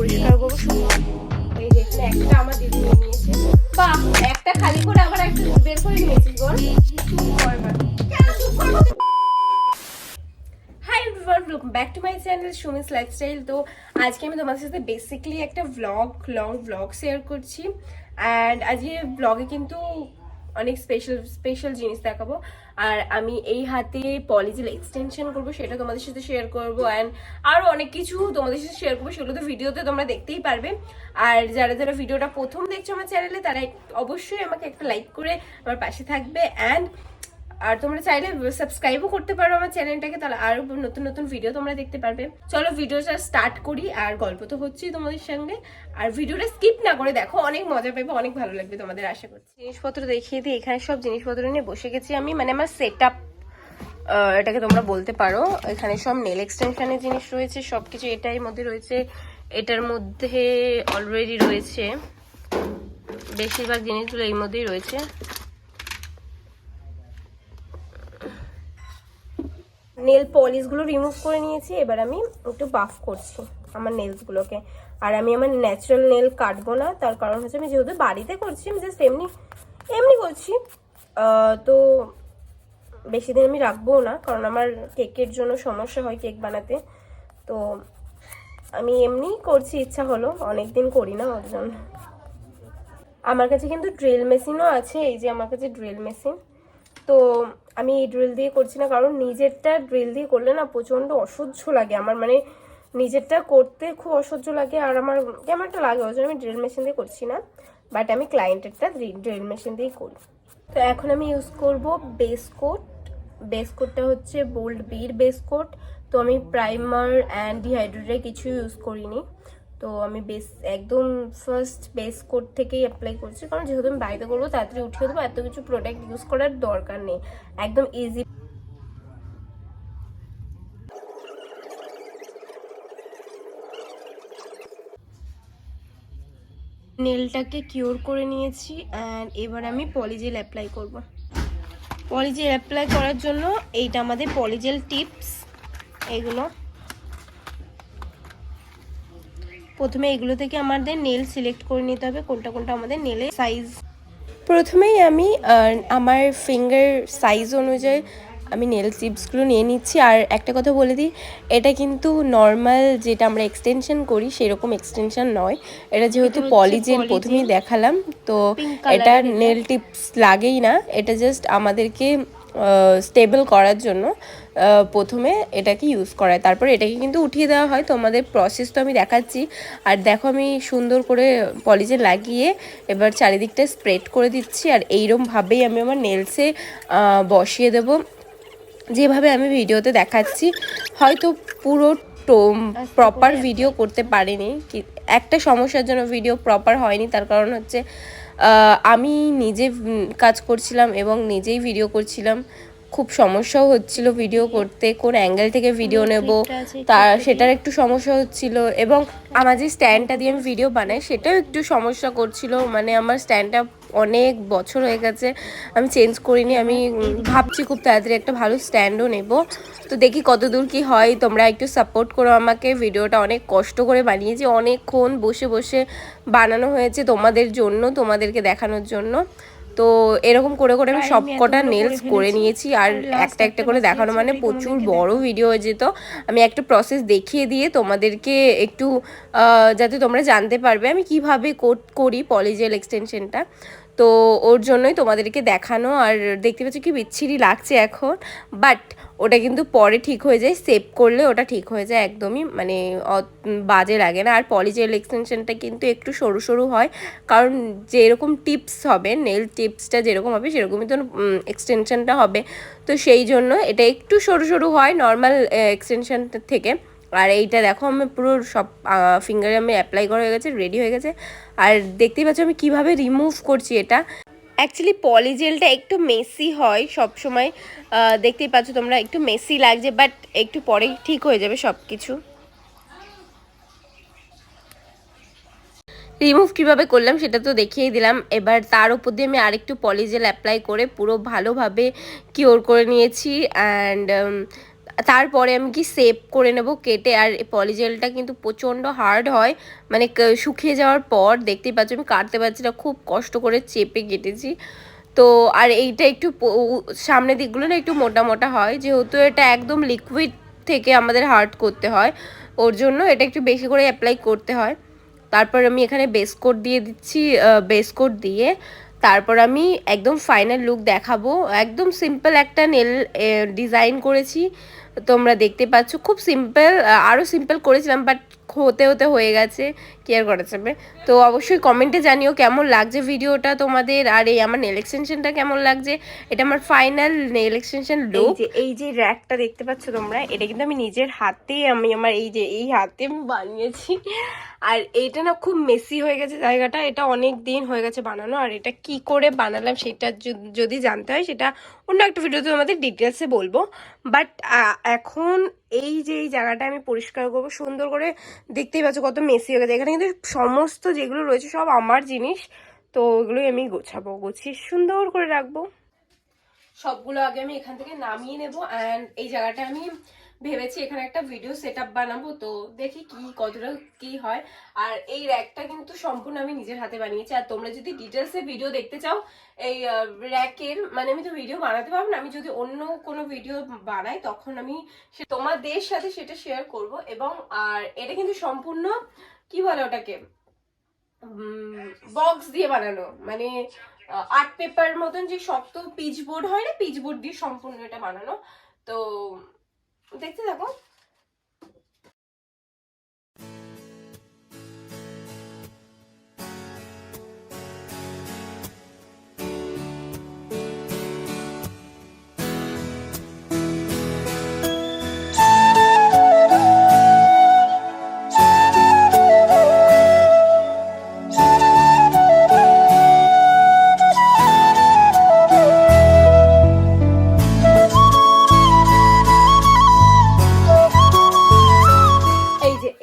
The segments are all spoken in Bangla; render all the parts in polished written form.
পরিষ্কার করবো শুধু। এই যে এখানে একটা আমার দিদি নিয়ে নিয়েছে। বাহ, একটা খালি করে আবার একটা বের করে নিয়েছিস বল। চুপ কর না। Hi everyone, welcome back to my channel Sumi's lifestyle. তো আজকে আমি তোমাদের সাথে বেসিক্যালি একটা লং ব্লগ শেয়ার করছি। অ্যান্ড আজকে ব্লগে কিন্তু অনেক স্পেশাল জিনিস দেখাবো। আর আমি এই হাতে পলিজেল এক্সটেনশন করবো, সেটা তোমাদের সাথে শেয়ার করবো। অ্যান্ড আরও অনেক কিছু তোমাদের সাথে শেয়ার করবো, সেগুলো তো ভিডিওতে তোমরা দেখতেই পারবে। আর যারা যারা ভিডিওটা প্রথম দেখছো আমার চ্যানেলে, তারা অবশ্যই আমাকে একটা লাইক করে আমার পাশে থাকবে। অ্যান্ড আর তোমরা চাইলে সাবস্ক্রাইবও করতে পারো আমার চ্যানেলটাকে, তাহলে আরো নতুন নতুন ভিডিও তোমরা দেখতে পারবে। চলো ভিডিওটা স্টার্ট করি। আর গল্প তো হচ্ছেই তোমাদের সঙ্গে, আর ভিডিওটা স্কিপ না করে দেখো, অনেক মজা পাবে, অনেক ভালো লাগবে তোমাদের আশা করছি। জিনিসপত্র দেখিয়ে দিই। এখানে সব জিনিসপত্র নিয়ে বসে গেছি আমি, মানে আমার সেট আপ এটাকে তোমরা বলতে পারো। এখানে সব নেল এক্সটেনশনের জিনিস রয়েছে, সবকিছু এটার মধ্যে রয়েছে। এটার মধ্যে অলরেডি রয়েছে বেশিরভাগ জিনিসগুলো, এই মধ্যেই রয়েছে। নেল পলিশগুলো রিমুভ করে নিয়েছি, এবার আমি একটু বাফ করছি আমার নেলসগুলোকে। আর আমি আমার ন্যাচারাল নেল কাটবো না, তার কারণ হচ্ছে আমি যেহেতু বাড়িতে করছি, আমি জাস্ট এমনি করছি। তো বেশি দিন আমি রাখবো না, কারণ আমার কেকের জন্য সমস্যা হয় কেক বানাতে। তো আমি এমনি করছি, ইচ্ছা হলো, অনেকদিন করি না ওর জন্য। আমার কাছে কিন্তু ড্রিল মেশিনও আছে, এই যে আমার কাছে ড্রিল মেশিন। তো আমি এই ড্রিল দিয়ে করছি না, কারণ নিজেরটা ড্রিল দিয়ে করলে না প্রচণ্ড অসহ্য লাগে আমার, মানে নিজেরটা করতে খুব অসহ্য লাগে আর আমার কেমন একটা লাগে, ওই জন্য আমি ড্রিল মেশিন দিয়ে করছি না। বাট আমি ক্লায়েন্টেরটা ড্রিল মেশিন দিয়েই করি। তো এখন আমি ইউজ করব বেস কোট। বেস কোটটা হচ্ছে বোল্ড বির বেস কোট। তো আমি প্রাইমার অ্যান্ড ডিহাইড্রেটার কিছু ইউজ করিনি। তো আমি একদম ফার্স্ট বেস কোট থেকেই অ্যাপ্লাই করছি, কারণ যেহেতু আমি বাড়িতে করবো, তাড়াতাড়ি উঠিয়ে দেবো, এত কিছু প্রোডাক্ট ইউজ করার দরকার নেই, একদম ইজি। নেলটাকে কিওর করে নিয়েছি, অ্যান্ড এবার আমি পলিজেল অ্যাপ্লাই করব। পলিজেল অ্যাপ্লাই করার জন্য এইটা আমাদের পলিজেল টিপস। এগুলো প্রথমে এগুলো থেকে আমাদের নেল সিলেক্ট করে নিতে হবে, কোনটা কোনটা আমাদের নেলের সাইজ। প্রথমেই আমি আমার ফিঙ্গার সাইজ অনুযায়ী আমি নেল টিপসগুলো নিয়ে নিচ্ছি। আর একটা কথা বলে দিই, এটা কিন্তু নর্মাল যেটা আমরা এক্সটেনশন করি সেরকম এক্সটেনশন নয়। এটা যেহেতু পলিজেল প্রথমেই দেখালাম, তো এটা নেল টিপস লাগেই না, এটা জাস্ট আমাদেরকে স্টেবল করার জন্য প্রথমে এটাকে ইউজ করায়, তারপরে এটাকে কিন্তু উঠিয়ে দেওয়া হয়। তো আমাদের প্রসেস তো আমি দেখাচ্ছি। আর দেখো আমি সুন্দর করে পলিজেল লাগিয়ে এবার চারিদিকটা স্প্রেড করে দিচ্ছি। আর এইরকমভাবেই আমি আমার নেলসে বসিয়ে দেবো, যেভাবে আমি ভিডিওতে দেখাচ্ছি। হয়তো পুরো প্রপার ভিডিও করতে পারিনি, একটা সমস্যার জন্য ভিডিও প্রপার হয়নি। তার কারণ হচ্ছে আমি নিজে কাজ করছিলাম এবং নিজেই ভিডিও করছিলাম, খুব সমস্যাও হচ্ছিল ভিডিও করতে, কোন অ্যাঙ্গেল থেকে ভিডিও নেব সেটার একটু সমস্যা হচ্ছিল। এবং আমার যে স্ট্যান্ডটা দিয়ে আমি ভিডিও বানাই সেটাও একটু সমস্যা করছিল, মানে আমার স্ট্যান্ডটা অনেক বছর হয়ে গেছে, আমি চেঞ্জ করিনি। আমি ভাবছি খুব তাড়াতাড়ি একটা ভালো স্ট্যান্ডও নেব। তো দেখি কত দূর কী হয়, তোমরা একটু সাপোর্ট করো আমাকে। ভিডিওটা অনেক কষ্ট করে বানিয়েছি, অনেকক্ষণ বসে বসে বানানো হয়েছে তোমাদের জন্য, তোমাদেরকে দেখানোর জন্য। তো এরকম করে করে আমি সব কটা নেলস করে নিয়েছি। আর একটা একটা করে দেখানো মানে প্রচুর বড় ভিডিও হয়ে যেত। আমি একটা প্রসেস দেখিয়ে দিয়ে তোমাদেরকে একটু যাতে তোমরা জানতে পারবে আমি কিভাবে করি পলিজেল এক্সটেনশনটা, তো ওর জন্যই তোমাদেরকে দেখানো। আর দেখতে পাচ্ছ কি বিচ্ছিরি লাগছে এখন, বাট ওটা কিন্তু পরে ঠিক হয়ে যায়, সেভ করলে ওটা ঠিক হয়ে যায়, একদমই মানে বাজে লাগে না। আর পলিজেল এক্সটেনশনটা কিন্তু একটু সরু সরু হয়, কারণ যেরকম টিপস হবে, নেল টিপসটা যেরকম হবে সেরকমই তো এক্সটেনশনটা হবে। তো সেই জন্য এটা একটু সরু সরু হয় নর্মাল এক্সটেনশনটা থেকে। আর এইটা দেখো আমি পুরো সব ফিঙ্গারে আমি অ্যাপ্লাই করা হয়ে গেছে, রেডি হয়ে গেছে। আর দেখতেই পাচ্ছ আমি কিভাবে রিমুভ করছি এটা। অ্যাকচুয়ালি পলিজেলটা একটু মেসি হয় সব সময়, দেখতেই পাচ্ছ তোমরা, একটু মেসি লাগছে, বাট একটু পরেই ঠিক হয়ে যাবে সব কিছু। রিমুভ কীভাবে করলাম সেটা তো দেখিয়েই দিলাম। এবার তার উপর দিয়ে আমি আরেকটু পলিজেল অ্যাপ্লাই করে পুরো ভালোভাবে কিওর করে নিয়েছি। অ্যান্ড তারপরে আমি কি সেভ করে নেব কেটে। আর পলিজেলটা কিন্তু প্রচণ্ড হার্ড হয়, মানে শুকিয়ে যাওয়ার পর দেখতেই পাচ্ছ আমি কাটতে পারছি না, খুব কষ্ট করে চেপে কেটেছি। তো আর এইটা একটু সামনের দিকগুলো না একটু মোটা মোটা হয়, যেহেতু এটা একদম লিকুইড থেকে আমাদের হার্ড করতে হয়, ওর জন্য এটা একটু বেশি করে অ্যাপ্লাই করতে হয়। তারপর আমি এখানে বেস কোট দিয়ে দিচ্ছি, বেস কোট দিয়ে তারপর আমি একদম ফাইনাল লুক দেখাবো। একদম সিম্পল একটা নেল ডিজাইন করেছি, তোমরা দেখতে পাচ্ছ খুব সিম্পল, আরও সিম্পল করেছিলাম বাট হতে হতে হয়ে গেছে, কেয়ার করা যাবে। তো অবশ্যই কমেন্টে জানিও কেমন লাগছে ভিডিওটা তোমাদের, আর এই আমার নেল এক্সটেনশনটা কেমন লাগছে। এটা আমার ফাইনাল নেল এক্সটেনশন লুক। এই যে র্যাকটা দেখতে পাচ্ছ তোমরা, এটা কিন্তু আমি নিজের হাতে আমার এই হাতে আমি বানিয়েছি। আর এইটা না খুব মেসি হয়ে গেছে জায়গাটা, এটা অনেক দিন হয়ে গেছে বানানো। আর এটা কি করে বানালাম সেটা যদি জানতে হয় সেটা অন্য একটা ভিডিওতে তোমাদের ডিটেলসে বলবো। বাট এখন এই যে এই জায়গাটা আমি পরিষ্কার করবো সুন্দর করে, দেখতেই পাচ্ছ কত মেসি হয়ে গেছে। এখানে কিন্তু সমস্ত যেগুলো রয়েছে সব আমার জিনিস, তো ওগুলোই আমি গোছাবো, গুছিয়ে সুন্দর করে রাখবো। সবগুলো আগে আমি এখান থেকে নামিয়ে নেবো। অ্যান্ড এই জায়গাটা আমি ভেবেছি এখানে একটা ভিডিও সেট আপ বানাবো, তো দেখি কি কতটা কি হয়। আর এই র্যাকটা কিন্তু সম্পূর্ণ আমি নিজের হাতে বানিয়েছি। আর তোমরা যদি ডিটেলসে ভিডিও দেখতে চাও এই র্যাকের, মানে আমি তো ভিডিও বানাতে পারবো না, আমি যদি অন্য কোনো ভিডিও বানাই তখন আমি তোমাদের সাথে সেটা শেয়ার করব। এবং আর এটা কিন্তু সম্পূর্ণ কি বলে ওটাকে, বক্স দিয়ে বানানো, মানে আর্ট পেপার মতন যে শক্ত পিচ বোর্ড হয় না, পিচ বোর্ড দিয়ে সম্পূর্ণ এটা বানানো। তো দেখতে থাকো।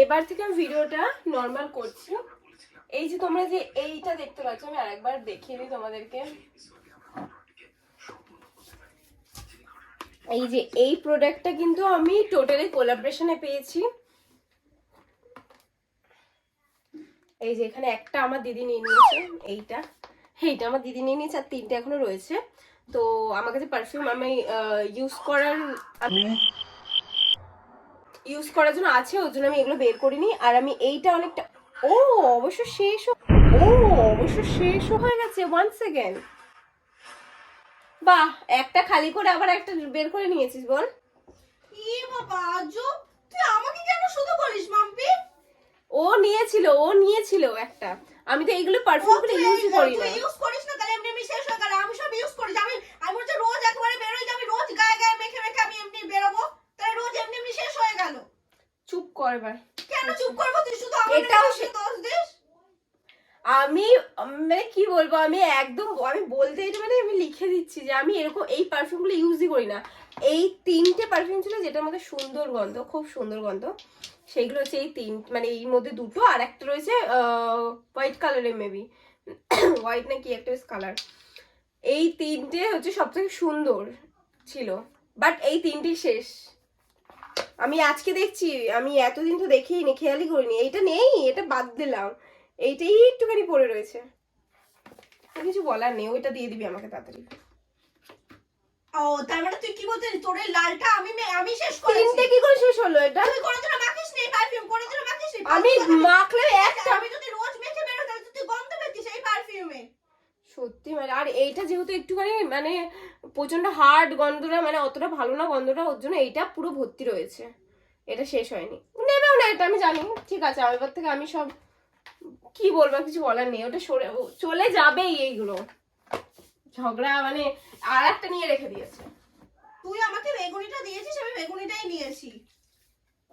এবার থেকে আমি ভিডিওটা নর্মাল করছি। এই যে তোমরা যে এইটা দেখতে পাচ্ছ, আমি আরেকবার দেখিয়ে দিই তোমাদেরকে। এই যে এই প্রোডাক্টটা কিন্তু আমি টোটালি কোলাবরেশনে পেয়েছি। এই যে এখানে একটা আমার দিদি নিয়ে নিয়েছে, এইটা আমার দিদি নিয়ে নিয়েছে, আর তিনটে এখনো রয়েছে। তো আমার কাছে পারফিউম আমি ইউজ করার জন্য আছে, ওর জন্য আমি এগুলো বের করিনি। আর আমি এইটা অনেকটা অবশ্য শেষ হয়ে গেছে। 1 সেকেন্ড, বাহ, একটা খালি করে আবার একটা বের করে নিয়েছিস, বল। ই বাবা আজব, তুই আমাকে কেন শুধু বলিস মাম্পি? ও নিয়েছিল একটা। আমি তো এইগুলো পারফিউম গুলো ইউজ করি না। তুই ইউজ করিস না তাহলে এমনি এমনি শেষ হয়ে গেল। আমি সব ইউজ করি, আমি বলছি রোজ একবারে বের হই, আমি রোজ গায়ে গায়ে মেখে মেখে আমি এমনি বেরোবো, তাহলে রোজ এমনি এমনি শেষ হয়ে গেল। চুপ কর এবার। কেন চুপ করবো? তুই শুধু আমাকে দোষ দিস। আমি মানে কি বলবো, আমি বলতে মানে আমি লিখে দিচ্ছি যে আমি এরকম এই পারফিউমগুলো ইউজই করি না। এই তিনটে পারফিউম ছিল যেটার মধ্যে সুন্দর গন্ধ, খুব সুন্দর গন্ধ, সেইগুলো হচ্ছে এই মানে এই মধ্যে দুটো, আর একটা রয়েছে হোয়াইট কালারের, মেবি হোয়াইট না কি একটা কালার। এই তিনটে হচ্ছে সব থেকে সুন্দর ছিল, বাট এই তিনটেই শেষ। আমি আজকে দেখছি, আমি এতদিন তো দেখিনি, খেয়ালই করিনি এইটা নেই, এটা বাদ দিলাম, এইটাই একটুখানি পড়ে রয়েছে। কিছু বলার নেই, ওইটা দিয়ে দিবি আমাকে তাড়াতাড়ি। ও তার মানে তুই কি বলছিস, তোর এই লালটা আমি শেষ করেছি? তিনটে কি করে শেষ হলো? এটা তুই কোনোদিনও মাখিস নি পারফিউম, কোনোদিনও মাখিস নি? আমি মাখলে একটা, আমি যদি রোজ মেখে বের হতাম তুই গন্ধ পেতিস এই পারফিউমে। সত্যি মানে। আর এইটা যেহেতু একটুখানি মানে প্রচন্ড হার্ড গন্ধটা, মানে অতটা ভালো না গন্ধটা, ওর জন্য এইটা পুরো ভর্তি রয়েছে, এটা শেষ হয়নি। নেবেও না এটা আমি জানি, ঠিক আছে। এবার থেকে আমি সব কি বলবো, কিছু বলার নেই, ওটা চলে যাবেই এইগুলো। ঝগড়া মানে আর একটা নিয়ে রেখে দিয়েছে। তুই আমাকে বেগুনিটা দিয়েছিস, আমি বেগুনিটাই নিয়েছি।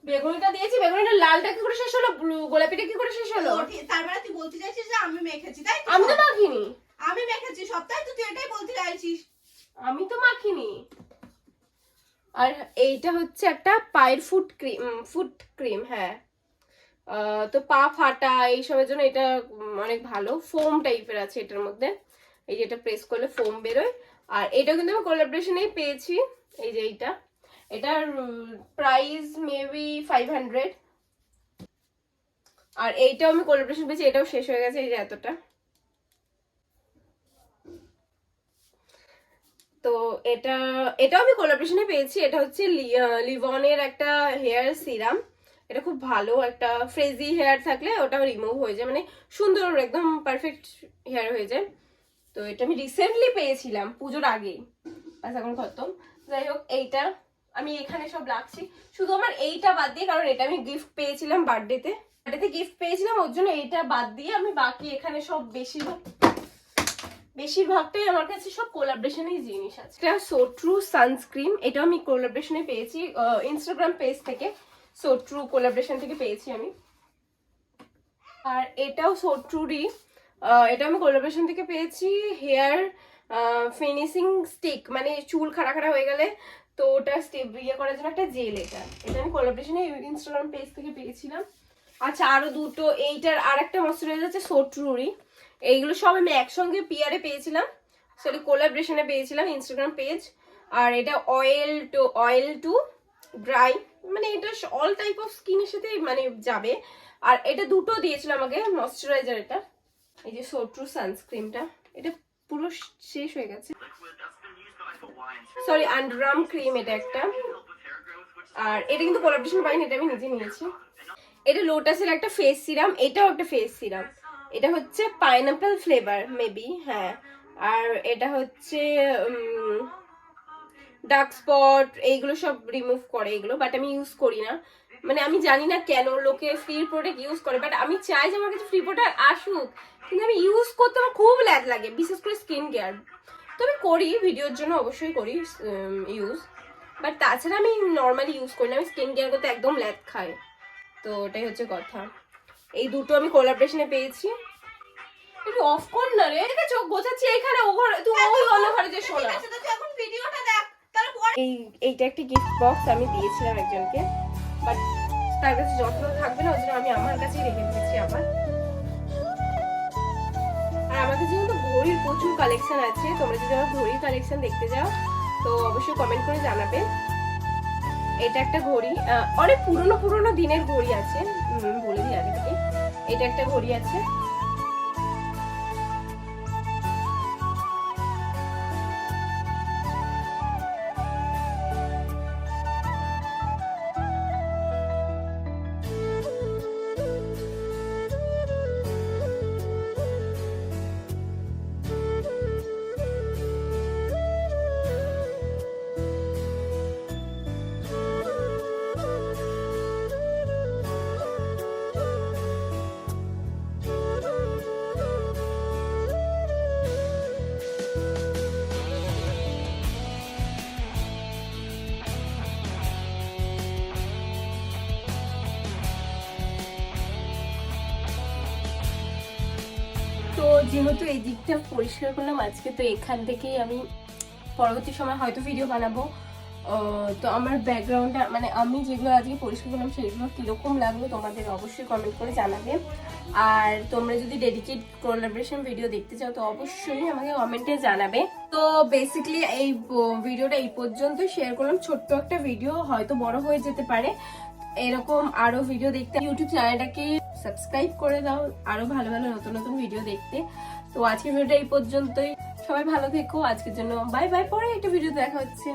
বেগুনিটা দিয়েছি, বেগুনিটা লালটা কি করে শেষ হলো, গোলাপিটা কি করে শেষ হলো? তার মানে তুই বলতে চাইছিস যে আমি মেখেছি, তাই? আমি তো মাখিনি। আমি মেখেছি সপ্তাহে, তুই এটাই বলতে চাইছিস? আমি তো মাখিনি। আর এইটা হচ্ছে একটা পায়ের ফুট ক্রিম, হ্যাঁ। তো পা ফাটা এইসবের জন্য এটা অনেক ভালো, ফোম টাইপের আছে এটার মধ্যে। এই যে এটা প্রেস করলে ফোম বেরোয়। আর এটা কিন্তু আমি কোলাবরেশনেই পেয়েছি, এই যে এইটা। এটার প্রাইস মেবি 500। আর এইটাও আমি কোলাবরেশন পেয়েছি, এটাও শেষ হয়ে গেছে, এই যে এতটা। তো এটাও আমি কোলাবরেশনে পেয়েছি। এটা হচ্ছে লিভনের একটা হেয়ার সিরাম। এটা খুব ভালো, একটা ফ্রেজি হেয়ার থাকলে ওটা রিমুভ হয়ে যায়, মানে সুন্দর একদম পারফেক্ট হেয়ার হয়ে যায়। তো এটা আমি রিসেন্টলি পেয়েছিলাম পুজোর আগেই, বাস এখন খতম। যাই হোক, এইটা আমি এখানে সব রাখছি, শুধু আমার এইটা বাদ দিয়ে, কারণ এটা আমি গিফট পেয়েছিলাম বার্থডেতে গিফট পেয়েছিলাম, ওর জন্য এইটা বাদ দিয়ে আমি বাকি এখানে সব বেশিরভাগটাই আমার কাছে সব কোলাবরেশনের জিনিস আছে। এটা সো ট্রু সানস্ক্রিন, এটাও আমি কোলাবরেশনে পেয়েছি ইনস্টাগ্রাম পেজ থেকে, সো ট্রু কোলাবরেশন থেকে পেয়েছি আমি। আর এটাও সো ট্রুরই, এটা আমি কোলাবরেশন থেকে পেয়েছি। হেয়ার ফিনিশিং স্টিক, মানে চুল খাড়া খাড়া হয়ে গেলে তো ওটা ইয়ে করার জন্য একটা জেল। এটা আমি কোলাবরেশনে ইনস্টাগ্রাম পেজ থেকে পেয়েছিলাম। আচ্ছা, আরো দুটো, এইটার আর একটা ময়শ্চারাইজার আছে সো ট্রুরই। এইগুলো সব আমি একসঙ্গে পিয়ারে পেয়েছিলাম, সরি কোলাবরেশনে পেয়েছিলাম ইনস্টাগ্রাম পেজ। আর এটা অয়েল টু ড্রাই, মানে এটা অল টাইপ অফ স্কিনের সাথে মানে যাবে। আর এটা দুটো দিয়েছিল আমাকে ময়শ্চারাইজার, এটা এই যে সো ট্রু সানস্ক্রিনটা, এটা পুরো শেষ হয়ে গেছে। সরি, আন্ডারআর্ম ক্রিম এটা একটা। আর এটা কিন্তু কোলাবরেশন পাইনি, এটা আমি নিজে নিয়েছি। এটা লোটাসের একটা ফেস সিরাম, এটাও একটা ফেস সিরাম। এটা হচ্ছে পাইনাপেল ফ্লেভার মেবি, হ্যাঁ। আর এটা হচ্ছে ডার্ক স্পট, এইগুলো সব রিমুভ করে এগুলো, বাট আমি ইউজ করি না। মানে আমি জানি না কেন লোকে ফ্রি প্রোডাক্ট ইউজ করে, বাট আমি চাই যে আমার কাছে ফ্রি প্রোডাক্ট আসুক, কিন্তু আমি ইউজ করতে আমার খুব ল্যাদ লাগে, বিশেষ করে স্কিন কেয়ার। তো আমি করি ভিডিওর জন্য, অবশ্যই করি ইউজ, বাট তাছাড়া আমি নর্মালি ইউজ করি না। আমি স্কিন কেয়ার করতে একদম ল্যাদ খাই, তো ওটাই হচ্ছে কথা। এই দুটো আমি কোলাবরেশনে পেয়েছি। একটু অফ কর না রে, ঠিক আছে? চোখ গোছাচ্ছি এখানে, ও ঘরে তুই ওই অন্য ঘরে যে শোনা। এখন ভিডিওটা দেখ, তাহলে পরে। এইটা একটা গিফট বক্স আমি দিয়েছিলাম একজনকে, বাট তার কাছে যত্ন থাকবে না, ওই জন্য আমি আমার কাছেই রেখে দিয়েছি আবার। আর আমাদের যেহেতু ঘড়ির প্রচুর কালেকশন আছে, তোমরা যদি আমার ঘড়ির কালেকশন দেখতে যাও তো অবশ্যই কমেন্ট করে জানাবে। এটা একটা ঘড়ি, অনেক পুরোনো দিনের ঘড়ি আছে, বলে দিই আগে থেকে। এটা একটা ঘড়ি আছে, তো যেহেতু এই দিকটা পরিষ্কার করলাম আজকে, তো এখান থেকেই আমি পরবর্তী সময় হয়তো ভিডিও বানাবো। তো আমার ব্যাকগ্রাউন্ডটা, মানে আমি যেগুলো আজকে পরিষ্কার করলাম সেগুলো কীরকম লাগলো তোমাদের অবশ্যই কমেন্ট করে জানাবে। আর তোমরা যদি ডেডিকেট কোলাবরেশন ভিডিও দেখতে চাও তো অবশ্যই আমাকে কমেন্টে জানাবে। তো বেসিক্যালি এই ভিডিওটা এই পর্যন্ত শেয়ার করলাম, ছোট্ট একটা ভিডিও, হয়তো বড় হয়ে যেতে পারে। এরকম আরো ভিডিও দেখতে ইউটিউব চ্যানেলটাকে সাবস্ক্রাইব করে দাও, আরো ভালো ভালো নতুন ভিডিও দেখতে। তো আজকের ভিডিওটা এই পর্যন্তই, সবাই ভালো থেকো, আজকের জন্য বাই বাই, পরে একটা ভিডিও দেখা হচ্ছে।